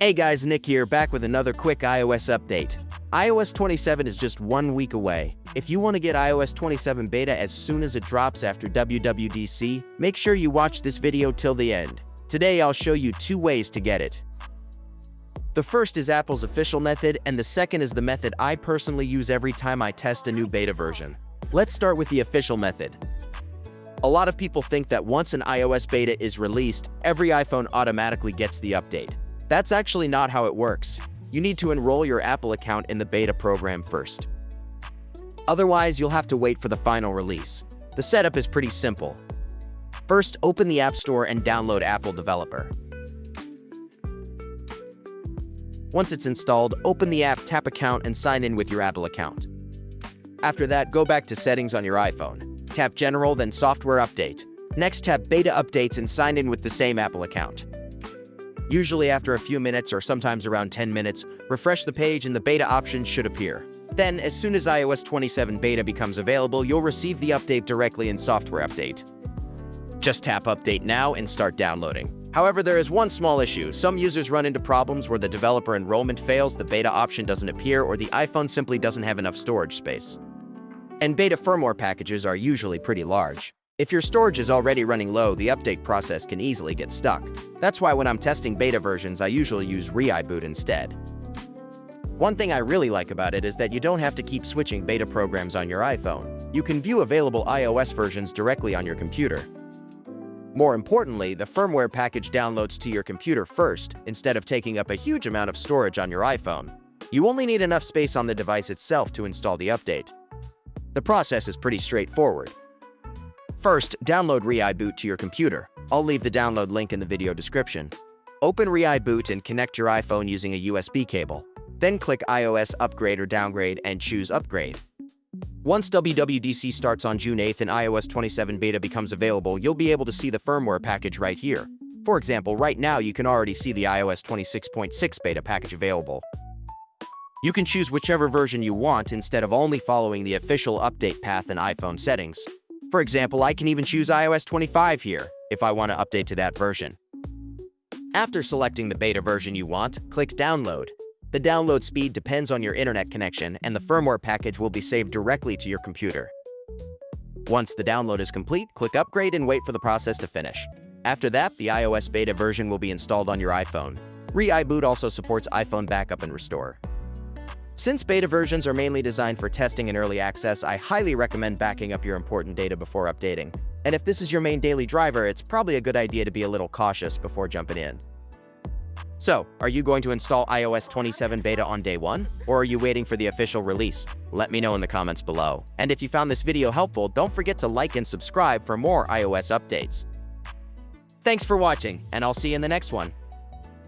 Hey guys, Nick here, back with another quick iOS update. iOS 27 is just 1 week away. If you want to get iOS 27 beta as soon as it drops after WWDC, make sure you watch this video till the end. Today I'll show you 2 ways to get it. The first is Apple's official method, and the second is the method I personally use every time I test a new beta version. Let's start with the official method. A lot of people think that once an iOS beta is released, every iPhone automatically gets the update. That's actually not how it works. You need to enroll your Apple account in the beta program first. Otherwise, you'll have to wait for the final release. The setup is pretty simple. First, open the App Store and download Apple Developer. Once it's installed, open the app, tap Account, and sign in with your Apple account. After that, go back to Settings on your iPhone. Tap General, then Software Update. Next, tap Beta Updates and sign in with the same Apple account. Usually after a few minutes or sometimes around 10 minutes, refresh the page and the beta options should appear. Then, as soon as iOS 27 beta becomes available, you'll receive the update directly in Software Update. Just tap Update now and start downloading. However, there is one small issue. Some users run into problems where the developer enrollment fails, the beta option doesn't appear, or the iPhone simply doesn't have enough storage space. And beta firmware packages are usually pretty large. If your storage is already running low, the update process can easily get stuck. That's why when I'm testing beta versions, I usually use ReiBoot instead. One thing I really like about it is that you don't have to keep switching beta programs on your iPhone. You can view available iOS versions directly on your computer. More importantly, the firmware package downloads to your computer first, instead of taking up a huge amount of storage on your iPhone. You only need enough space on the device itself to install the update. The process is pretty straightforward. First, download ReiBoot to your computer. I'll leave the download link in the video description. Open ReiBoot and connect your iPhone using a USB cable. Then click iOS Upgrade or Downgrade and choose Upgrade. Once WWDC starts on June 8th and iOS 27 beta becomes available, you'll be able to see the firmware package right here. For example, right now you can already see the iOS 26.6 beta package available. You can choose whichever version you want instead of only following the official update path in iPhone settings. For example, I can even choose iOS 25 here, if I want to update to that version. After selecting the beta version you want, click Download. The download speed depends on your internet connection, and the firmware package will be saved directly to your computer. Once the download is complete, click Upgrade and wait for the process to finish. After that, the iOS beta version will be installed on your iPhone. ReiBoot also supports iPhone backup and restore. Since beta versions are mainly designed for testing and early access, I highly recommend backing up your important data before updating. And if this is your main daily driver, it's probably a good idea to be a little cautious before jumping in. So, are you going to install iOS 27 beta on day 1? Or are you waiting for the official release? Let me know in the comments below. And if you found this video helpful, don't forget to like and subscribe for more iOS updates. Thanks for watching, and I'll see you in the next one.